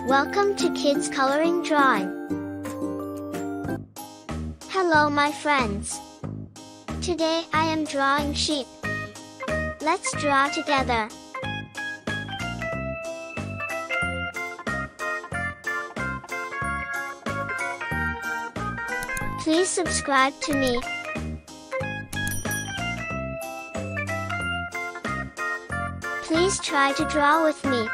Welcome to Kids Coloring Drawing. Hello my friends. Today I am drawing sheep. Let's draw together. Please subscribe to me. Please try to draw with me.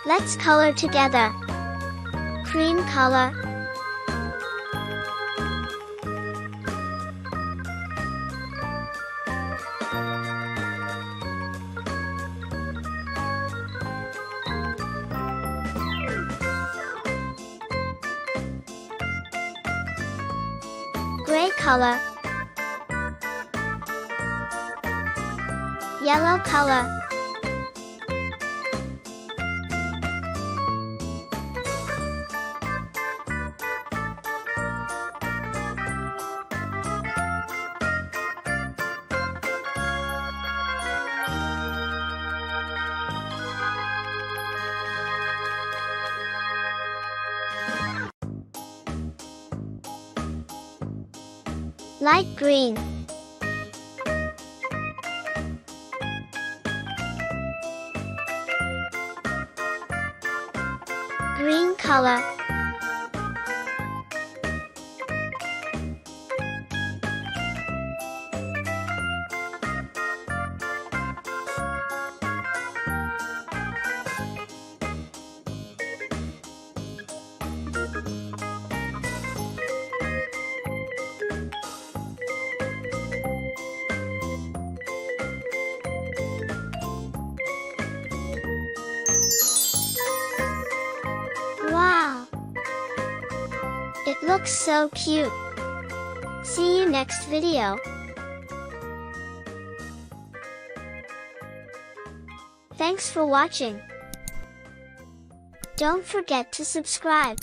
Let's color together. Cream color, gray color, yellow color, light green, green color, wow! It looks so cute. See you next video. Thanks for watching. Don't forget to subscribe.